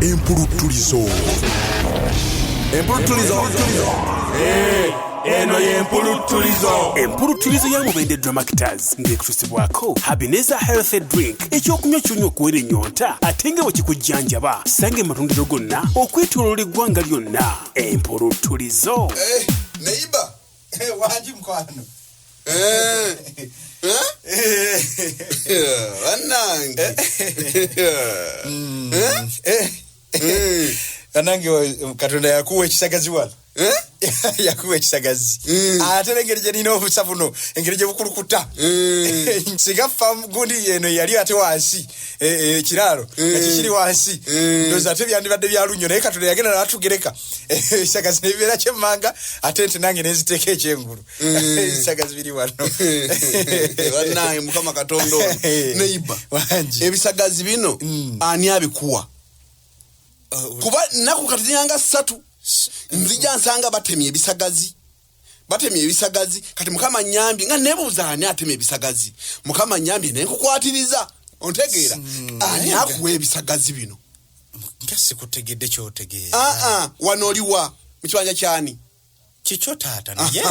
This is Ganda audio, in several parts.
Empulutulizo. Eno y'empulutulizo. Empulutulizo ya Mubende Dramataz ng'ekutusibwako Habineza Health Drink ekyokunywa ky'onywa okuwera ennyonta ate nga bwe kikujjanjaba sange matundiro gonna okwetooloola eggwanga lyonna. Empulutulizo. Neighbor, wanji mkwano. Wanange. Wanange katonda yakuwa ekisagazi wala. Yakuwa ekisagazi. Ate engeri gye nina obusabuno, engeri gye bukulukuta. Sigafa gundi eno yali ate wansi. Kiralo ekiri wansi. Ndoza ate byandibadde byalunyo naye katonda yagenda n'atugereka. Ekisagazi nebibeera kyemmanga ate nti nange neziteeka ekyengulu. Ekisagazi biri wano. Wanange mukama katonda ono. Neighbor. Wanji. Ebisagazi bino ani abikuwa? Kuba naku katinyanga 3 nzija nsanga batemye ebisagazi kati mukama nyambi nga nebuuza ani atemye ebisagazi mukama nyambi nenkukwatiriza ontegeera ani akuwa ebisagazi bino ngase kutegedde kyotegeeza wano oliwa mu kibanja kyani kikyo taata naye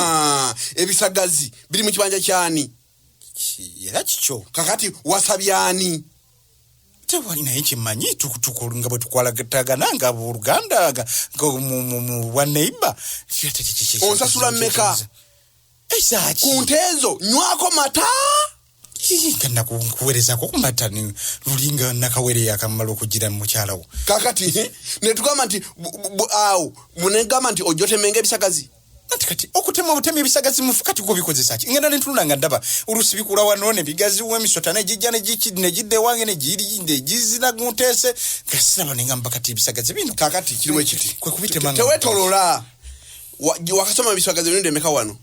ebisagazi biri mu kibanja kyani era kikyo kakati wasabyani tewali naye kimanyi tukutukulu nga bwe tukwalagana nga Buluganda mu wa neighbor onsasula mmeka ekisaki ku nteezo nywako mata kana kuweerezako ku mata ni lulinga nakawere yakamala okugira mu mukyalawo kakati ne tugamba nti awo munegamba nti ojotemenga ebisagazi kati okutema obutemi ebisagazi mu kati go bikozesa ki ngenda ntunula nga ndaba olusi bikula wanone bigazi wemisota ne jijja ne jidde wange ne jiri inde jizina guntese gasaba ninga mbakati ebisagazi bino kakati kiriwe kiti kwe kubitema tewetolola wakasoma ebisagazi bino ndemeka wano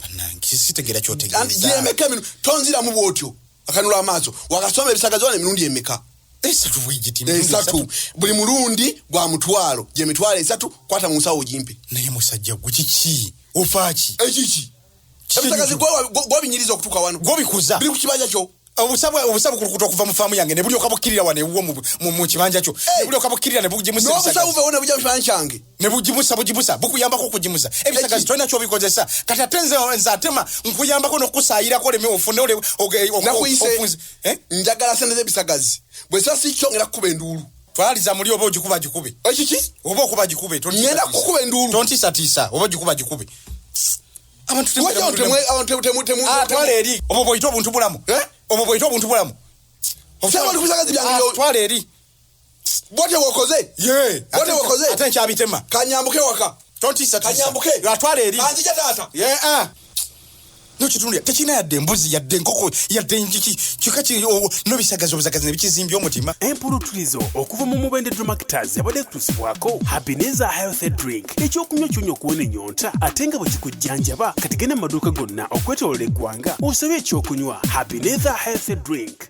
banangi sitegera kyotegera andi yemeka mino tonzira mu bwotyo akanula amaso wakasoma ebisagazi wane mirundi emeka esatu bwigiti esatu buli murundi gwa mutwalo je mitwalo esatu kwata mu nsawo jimpe naye musajja gukiki ofaki ekiki ebisagazi gwa binyiriza okutuka wano gwo bikuza bili ku kibanja kyo obusabu kulukuta okuva mu famu yange ne buli okabukirira wane wo mu kibanja kyo ne buli okabukirira ne bugimusa no obusabu bwone bujja mu kibanja kyange ne bugimusa bukuyambako okugimusa ebisagazi tolina kyo bikozesa kati atenze nzatema nkuyambako n'okusaayirako leme ofune ole ofunze njagala sente z'ebisagazi bwe sasi kyongera kuba endulu twaliza muri obo gikuba gikube ekiki obo kuba gikube ngenda kukuba endulu tontisa obo gikuba gikube abantu temu twale eri obo boyito obuntu bulamu obo boyito obuntu bulamu ofisaba likusagazi byange twale eri bote wokoze bote wokoze ate nkyabitema kanyambuke waka tontisa kanyambuke twale eri anzija tata no kitundu tekina yadde embuzi yadde enkoko yadde njiki kikaki no bisagazi ne bikizimbye omutima. Empulutulizo okuva mu Mubende Dramataz yabadde kutusibwako Habineza Health Drink ekyokunywa ky'onywa okuwona ennyonta ate nga bwe kikujjanjaba kati genda mu maduuka gonna okwetooloola eggwanga osabye ekyokunywa Habineza Health Drink.